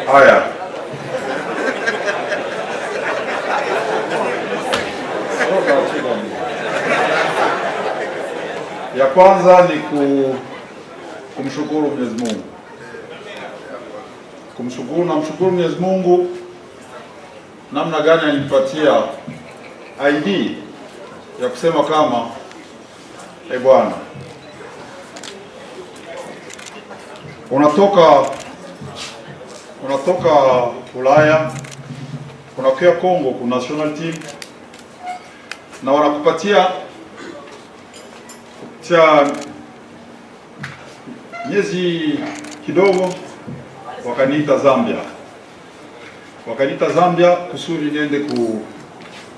Haya, ya kwanza ni kumshukuru Mwenyezi Mungu. Namshukuru Mwenyezi Mungu namna gani alinipatia ID ya kusema kama bwana, unatoka Ulaya unakuja Kongo ku national team na wanakupatia cha miezi kidogo, wakaniita Zambia kusudi niende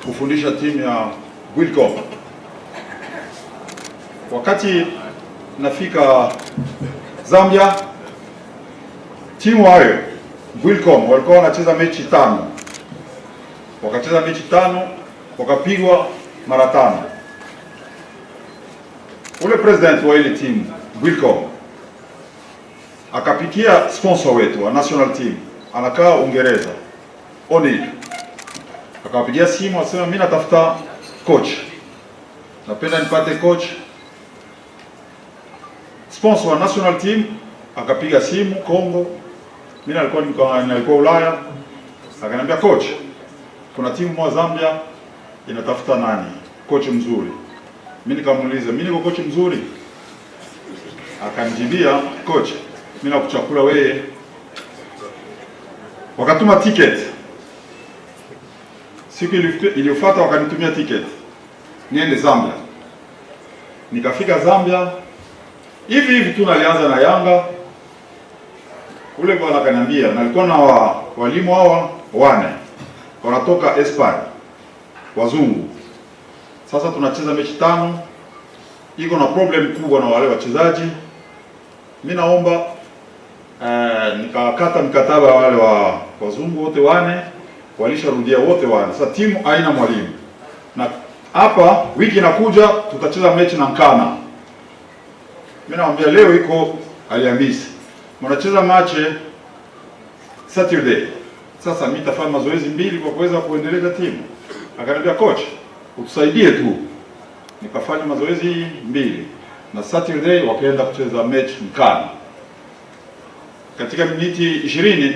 kufundisha timu ya Wilcom. Wakati nafika Zambia, timu hayo Wilcom walikuwa wanacheza mechi 5, wakacheza mechi 5 wakapigwa mara 5. Ule president wa ile timu Wilcom akapikia sponsor wetu wa national team, anakaa Uingereza, O'Neil, akawapigia simu asema mimi natafuta coach, napenda nipate coach. Sponsor wa national team akapiga simu Kongo, mimi nilikuwa Ulaya, akaniambia coach, kuna timu moja Zambia inatafuta nani coach mzuri. Mimi nikamuuliza, mimi niko coach mzuri? Akanijibia, coach, mimi nakuchakula wewe. Wakatuma ticket. Siku iliyofuata wakanitumia ticket niende Zambia. Nikafika Zambia hivi tu, nalianza na Yanga. Ule bwana akaniambia, nalikuwa na walimu hawa 4 wanatoka Espanya, wazungu. Sasa tunacheza mechi 5, iko na problem kubwa na wale wachezaji. Mimi naomba nikakata mkataba wale wazungu wote 4, walisharudia wote 4. Sasa timu haina mwalimu, na hapa wiki inakuja tutacheza mechi na Nkana. Mimi naambia leo iko Alhamisi, mnacheza mache Saturday. Sasa mimi nitafanya mazoezi 2 kwa kuweza kuendeleza timu. Akaniambia, coach, utusaidie tu. Nikafanya mazoezi 2 na Saturday wakaenda kucheza match Nkana. Katika miniti 20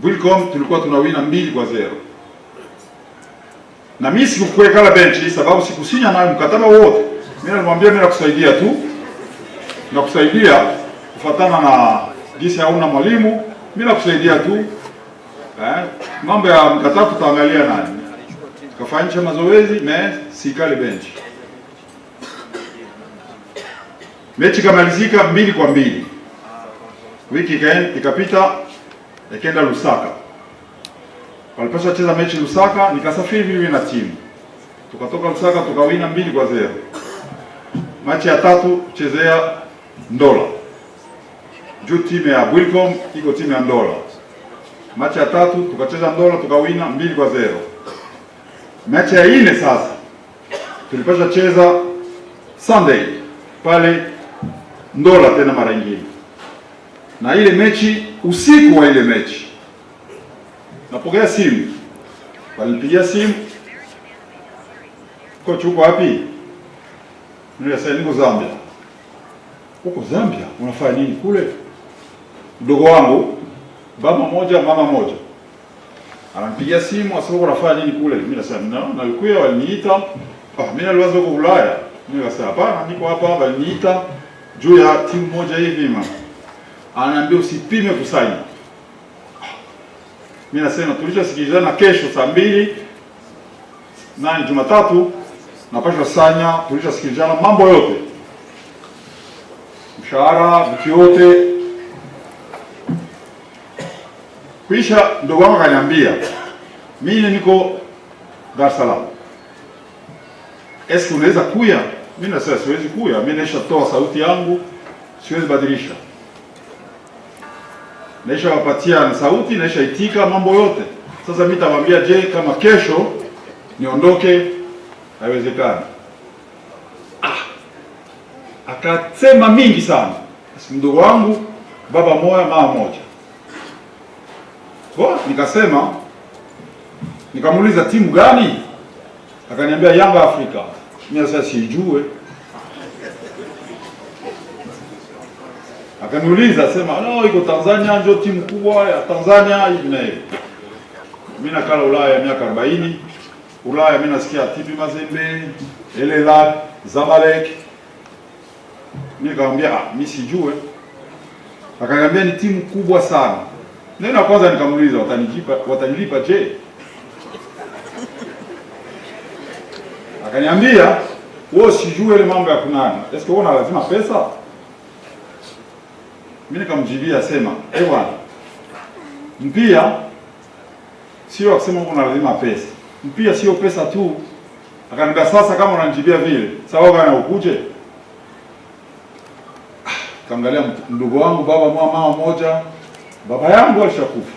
Wilcom tulikuwa tunawina 2-0. Na mimi sikukuweka benchi sababu sikusinya nayo mkataba wote. Mimi nilimwambia mimi nakusaidia tu, nakusaidia kufuatana na jinsi hauna mwalimu, mimi nakusaidia tu. Mambo ya mkataba tutaangalia nani. Kafanyisha mazoezi na sikale bench. Mechi kamalizika 2-2. Wiki ikapita, ikaenda Lusaka. Walipaswa cheza mechi Lusaka, nikasafiri vile na timu. Tukatoka Lusaka tukawina 2-0. Mechi ya 3 chezea Ndola. Juu timu ya Wilcom iko timu ya Ndola. Mechi ya 3 tukacheza Ndola tukawina 2-0. Mechi ya 4 sasa tulipaswa cheza Sunday pale Ndola tena mara nyingine. Na ile mechi, usiku wa ile mechi, napokea simu. Walipigia simu, coach uko wapi? Nilisema niko Zambia. Uko Zambia? Unafanya nini kule? Mdogo wangu, baba moja mama moja, ananipigia simu asema unafanya nini kule? Mimi nasema nalikuwa waliniita. Mimi naliwaza huko Ulaya. Mimi nasema hapana, niko hapa, waliniita juu ya timu moja hivi mama. Ananiambia usipime kusaini. Mimi nasema tulishasikilizana kesho saa 2 na Jumatatu napaswa sanya, tulishasikilizana mambo yote. Mshahara, vitu yote. Kisha ndugu wangu akaniambia, mimi niko Dar es Salaam. Eske unaweza kuya? Mimi nasema siwezi kuya, mimi nimeshatoa sauti yangu, siwezi badilisha. Naisha wapatia na sauti, naisha itika mambo yote. Sasa mimi nitamwambia je, kama kesho niondoke? Haiwezekani. Akasema mingi sana. Mdogo wangu, baba moja mama moja. Nikasema, nikamuuliza timu gani? Akaniambia Yanga Afrika. Mimi sasa sijue. Akaniuliza sema, no, iko Tanzania, ndio timu kubwa ya Tanzania hivi na hivi. Mimi nakala Ulaya miaka 40. Ulaya mimi nasikia TP Mazembe, El Hilal, Zamalek. Nikamwambia mimi sijue. Akaniambia ni timu kubwa sana. Neno kwanza nikamuuliza watanilipa je? Akaniambia wewe sijue ile mambo ya kunani. Eske wewe lazima pesa? Mimi nikamjibia sema, bwana, mpia sio kusema una lazima pesa. Mpia sio pesa tu. Akaniambia sasa kama unanijibia vile, sawa gani ukuje? Kaangalia mdogo wangu baba mama moja, baba yangu alishakufa.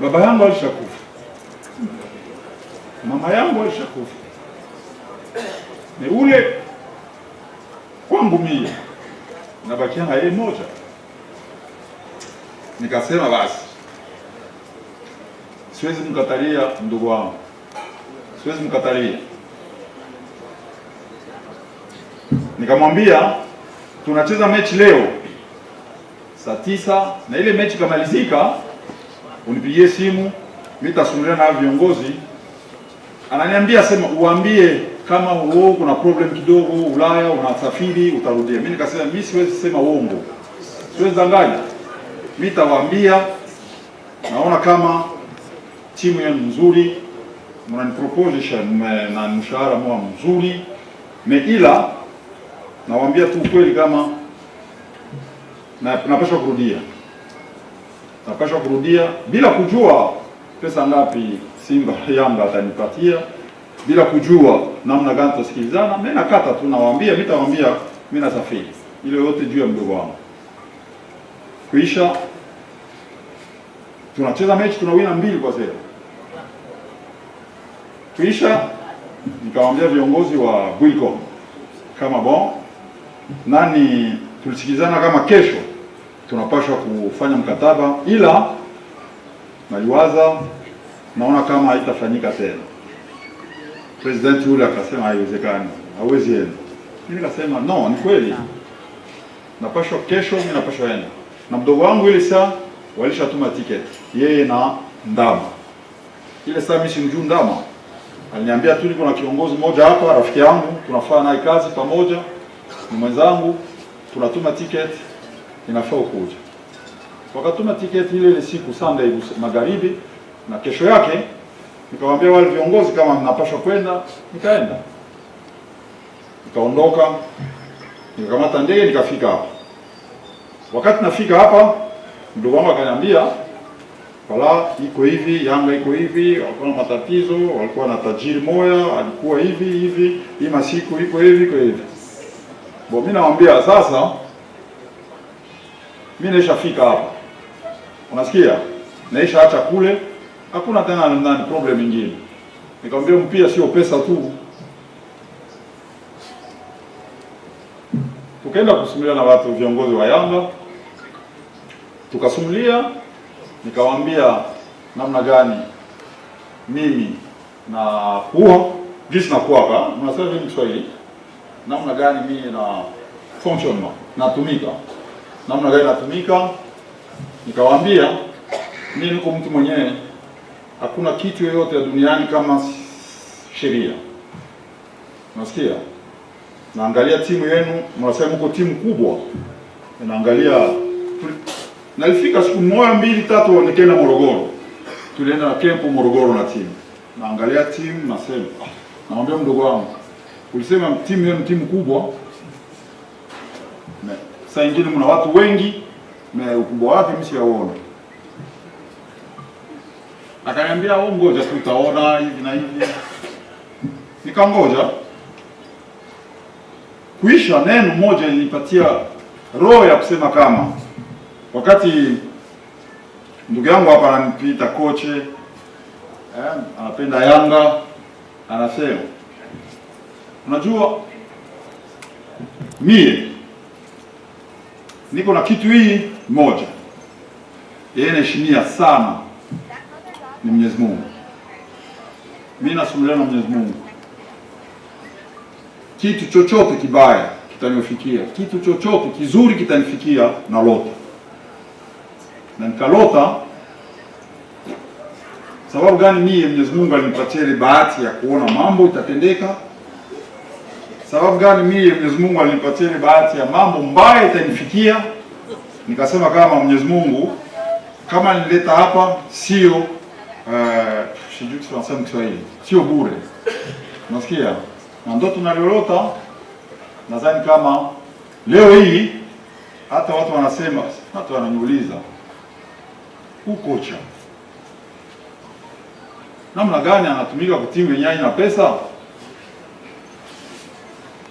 Baba yangu alishakufa. Mama yangu alishakufa. Ni ule kwangu mimi nabakia na yeye moja. Nikasema basi siwezi mkatalia ndugu wangu. Siwezi mkatalia. Nikamwambia tunacheza mechi leo saa 9 na ile mechi kamalizika unipigie simu, mimi nitasumulia na viongozi. Ananiambia sema uambie kama wewe kuna problem kidogo Ulaya unasafiri utarudia. Mimi nikasema mimi siwezi sema uongo. Siwezi danganya. Mimi nitawaambia naona kama timu yenu nzuri, mnanipropose na mshahara mwa mzuri, ila nawaambia tu kweli kama napaswa kurudia. Napaswa kurudia bila kujua pesa ngapi Simba Yanga atanipatia, bila kujua namna gani tusikilizana. Mimi nakata tu nawaambia, mimi nitawaambia mimi nasafiri. Ile yote juu ya mdogo wangu. Kuisha tunacheza mechi tunawina 2-0. Kuisha nikawaambia viongozi wa Bwilcom kama nani tulisikilizana kama kesho tunapaswa kufanya mkataba, ila naliwaza naona kama haitafanyika tena. President yule akasema haiwezekani, hawezi enda. Mimi nikasema no, ni kweli. Napaswa kesho, mimi napaswa enda. Na mdogo wangu ile saa walishatuma ticket. Yeye na Ndama. Ile saa mimi simjui Ndama. Aliniambia tu niko na kiongozi mmoja hapa, rafiki yangu, tunafanya naye kazi pamoja. Ni mwenzangu, tunatuma ticket, inafaa kuja. Wakatuma ticket ile siku Sunday magharibi, na kesho yake nikamwambia wale viongozi kama mnapaswa kwenda, nikaenda. Nikaondoka, nikakamata ndege nikafika hapa. Wakati nafika hapa, ndugu wangu akaniambia, "Wala iko hivi, Yanga iko hivi, walikuwa na matatizo, walikuwa na tajiri moya, alikuwa hivi, hii masiku iko hivi." Mimi nawaambia sasa, mimi nishafika hapa. Unasikia? Naisha acha kule, hakuna tena ndani problem nyingine. Nikamwambia mpia sio pesa tu. Tukaenda kusumulia na watu viongozi wa Yanga. Tukasumulia, nikawaambia namna gani mimi na kuwa jinsi na kuwa mnasema hivi Kiswahili, namna gani mimi na function natumika, namna gani natumika. Nikawaambia mimi niko mtu mwenyewe, hakuna kitu yoyote ya duniani kama sheria. Unasikia? Naangalia timu yenu, mnasema mko timu kubwa. Naangalia nalifika siku 1, 2, 3 nikaenda Morogoro. Tulienda na camp Morogoro na timu. Naangalia timu nasema, namwambia mdogo wangu, ulisema timu yenu timu kubwa. Sasa ingine mna watu wengi, na ukubwa wake msiaona. Akaniambia ngoja tutaona hivi na hivi. Nikangoja. Kuisha neno moja nilipatia roho ya kusema kama wakati ndugu yangu hapa ananipita koche anapenda Yanga, anasema, unajua mie niko na kitu hii moja, yeye anaheshimia sana, ni Mwenyezi Mungu. Mimi nasumulia na Mwenyezi Mungu, kitu chochote kibaya kitanifikia, kitu chochote kizuri kitanifikia na lota, na nikalota. Sababu gani? Mie Mwenyezi Mungu alinipatia ile bahati ya kuona mambo itatendeka. Sababu gani? Mie Mwenyezi Mungu alinipatia ile bahati ya mambo mbaya itanifikia. Nikasema kama Mwenyezi Mungu kama nileta hapa sio sijui tunasema Kiswahili, sio bure. Unasikia? Na ndoto nalilota, nadhani kama leo hii hata watu wanasema, hata wananiuliza, kocha namna gani anatumika kwa timu yenyewe na pesa?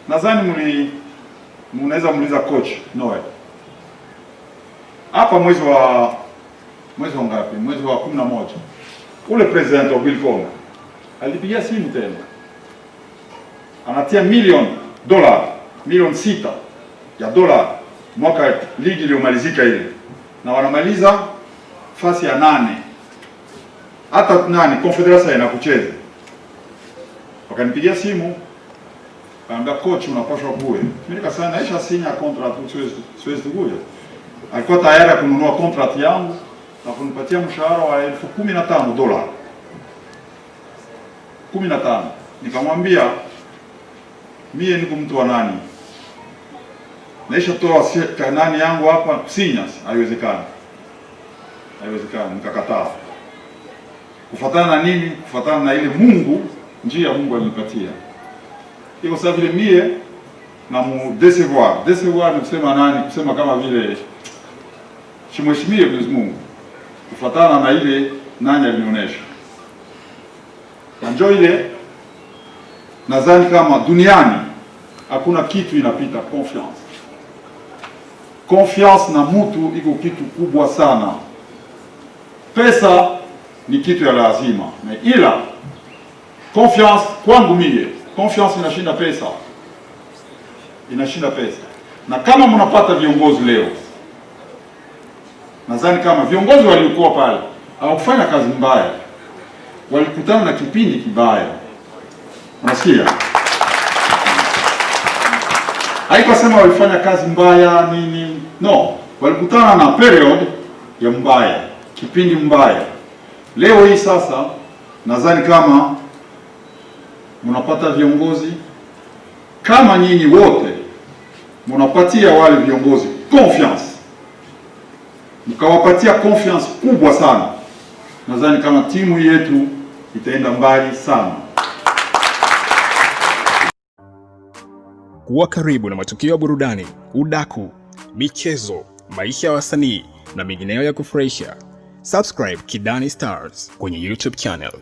Nadhani mnaweza muuliza coach Noe. Hapa mwezi wa ngapi? Mwezi wa 11. Ule president wa Wilcom alipigia simu tena, anatia $1 milioni 6 ya dola mwaka ligi iliyomalizika ile, na wanamaliza fasi ya 8, hata confederation inakucheza. Wakanipigia simu, kaambia coach, unapaswa kuwe. Mimi nikasema naisha sinya contract, siwezi kuja. Alikuwa tayari kununua contract yangu na kunipatia mshahara wa $15,000. 15. Nikamwambia mie niko mtu wa nani, naisha toa nani yangu hapa sinya, haiwezekani. Nikakataa. Kufuatana na nini? Kufuatana na ile Mungu, njia Mungu alinipatia. Iko sawa vile mie na mu decevoir ni kusema nani? Kusema kama vile simheshimie Mwenyezi Mungu kufuatana na ile nani alinionyesha. Na njoo ile, nadhani kama duniani hakuna kitu inapita confiance na mtu iko kitu kubwa sana. Pesa ni kitu ya lazima, ila confiance kwangu mie, confiance inashinda pesa. Na kama mnapata viongozi leo, nadhani kama viongozi waliokuwa pale hawakufanya kazi mbaya, walikutana na kipindi kibaya. Unasikia? Haikasema walifanya kazi mbaya nini, no, walikutana na period ya mbaya, kipindi mbaya. Leo hii sasa nadhani kama mnapata viongozi, kama nyinyi wote mnapatia wale viongozi confiance, mkawapatia confiance kubwa sana, nadhani kama timu yetu itaenda mbali sana. Kuwa karibu na matukio ya burudani, udaku, michezo, maisha ya wasanii na mengineyo ya kufurahisha. Subscribe Kidani Stars kwenye YouTube channel.